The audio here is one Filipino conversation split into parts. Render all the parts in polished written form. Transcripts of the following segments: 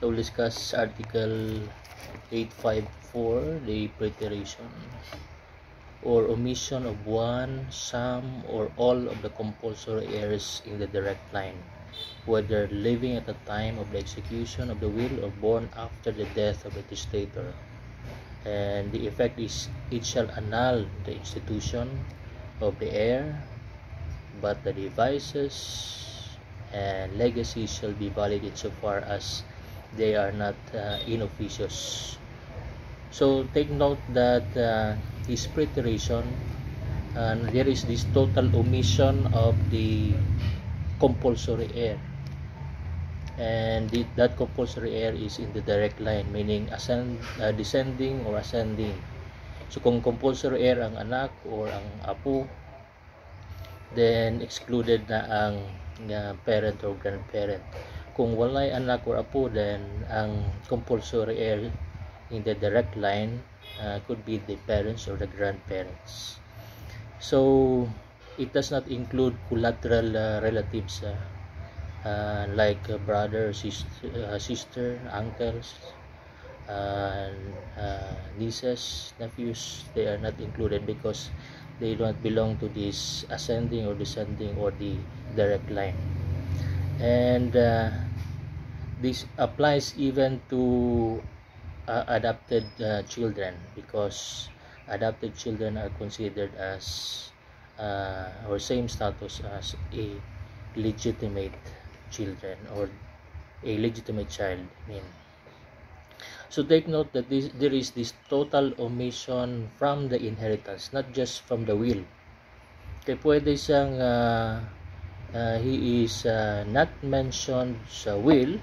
to discuss Article 854, the preteration or omission of one, some, or all of the compulsory heirs in the direct line, whether living at the time of the execution of the will or born after the death of the testator. And the effect is it shall annul the institution of the heir, but the devices and legacy shall be valid insofar as they are not inofficious. So take note that this preteration, there is this total omission of the compulsory heir, and that compulsory heir is in the direct line, meaning descending or ascending. So kung compulsory heir ang anak or ang apo, then excluded na ang parent or grandparent. Kung walay anak or apo, then ang compulsory heir in the direct line could be the parents or the grandparents. So it does not include collateral relatives like brother, sister, uncles, nieces, nephews. They are not included because they don't belong to this ascending or descending or the direct line. And this applies even to adopted children, because adopted children are considered as or same status as a legitimate children or a legitimate child. So take note that there is this total omission from the inheritance, not just from the will. Kaya pwede siyang he is not mentioned sa will,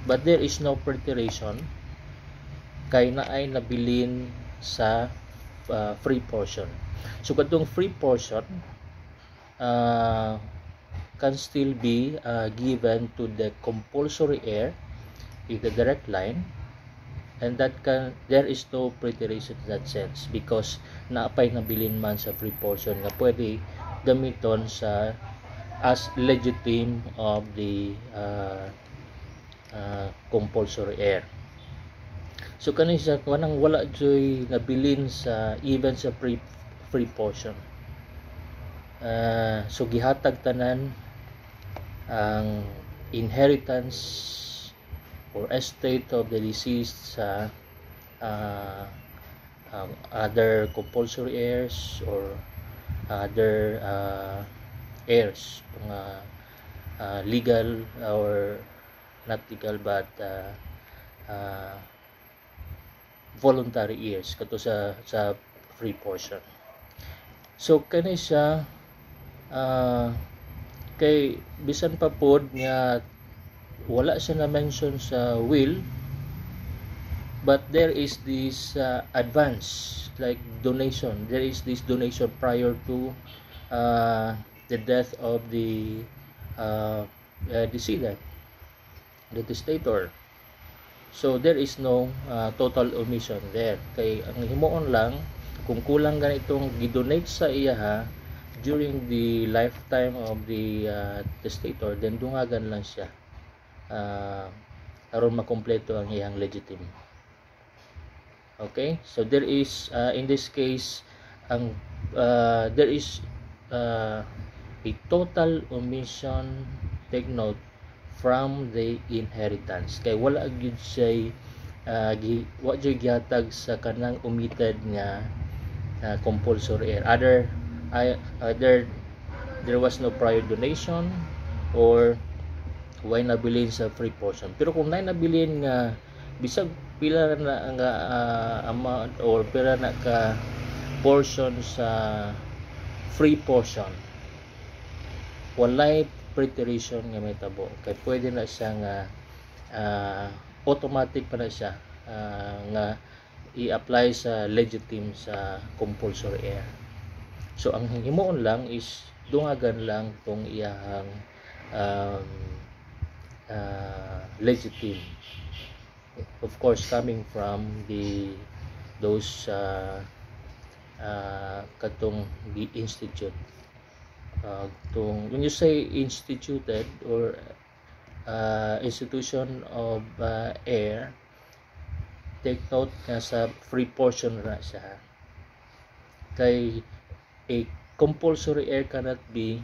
but there is no preteration kay na ay nabilin sa free portion. So katong free portion can still be given to the compulsory heir in the direct line, and there is no preteration in that sense because naapay nabilin man sa free portion nga pwede gamiton sa as legitimate of the compulsory heir. So kani sa kanang wala joy nabilin sa even sa free portion. So gihatag tanan ang inheritance or estate of the deceased sa other compulsory heirs or other heirs, legal or not legal but voluntary heirs kato sa free portion. So kani siya kay bisan pa pod nga wala siya na mention sa will, but there is this advance like donation. There is this donation prior to the death of the decedent, the testator. So there is no total omission there. Kay ang himuon lang kung kulang ganitong gidonate sa iya during the lifetime of the testator, then dungagan lang siya aron makompleto ang iyang legitim. Okay, so there is in this case there is a total omission, take note, from the inheritance. Kay wala gyud say wa gyud gihatag sa kanang omitted nga compulsory heir. Either there was no prior donation or way nabilin sa free portion. Pero kung nabilin nga bisag pila na nga amount or pila na ka portion sa free portion, walay preteration nga may tabo, kay pwede na siya nga automatic pa na siya nga i-apply sa legitim sa compulsory heir. So ang himuon lang is dungagan lang tong iyang legitim, of course coming from those katong the institute. When you say instituted or institution of air, take note nga sa free portion na siya. Kay a compulsory air cannot be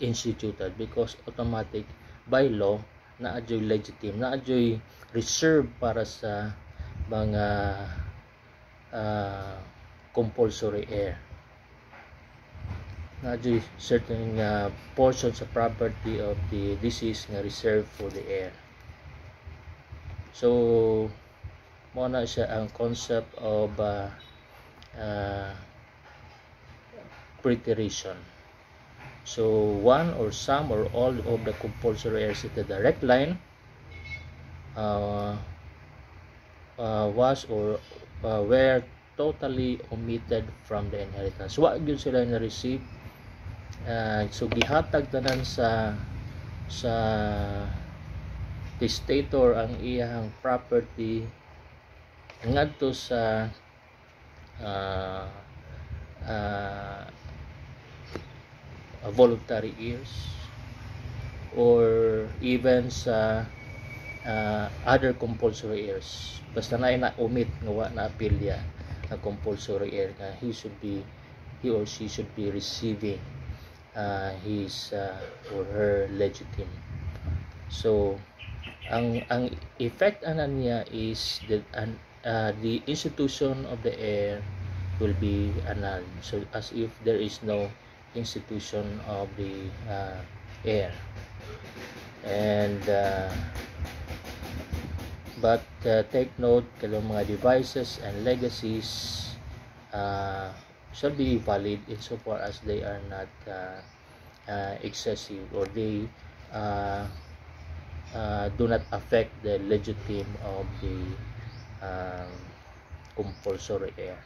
instituted because automatic by law na adyoy legitimate, na adyoy reserve para sa mga compulsory air, na adyoy certain portion sa property of the disease nga reserved for the air. So mo na siya ang concept of preteration. So one or some or all of the compulsory airs in the direct line was or were totally omitted from the inheritance. Wa gyud sila na receive. So gihatag tanan sa testator ang iyang property ngadto sa voluntary heirs or even sa other compulsory heirs. Basta na omit nga wa na apilya na compulsory heir nga he or she should be receiving his or her legitimate. So ang effect anan niya is that the institution of the heir will be annulled, so as if there is no institution of the heir. And but take note, kalong mga devices and legacies shall be valid insofar as they are not excessive or they do not affect the legitimate of the compulsory heir.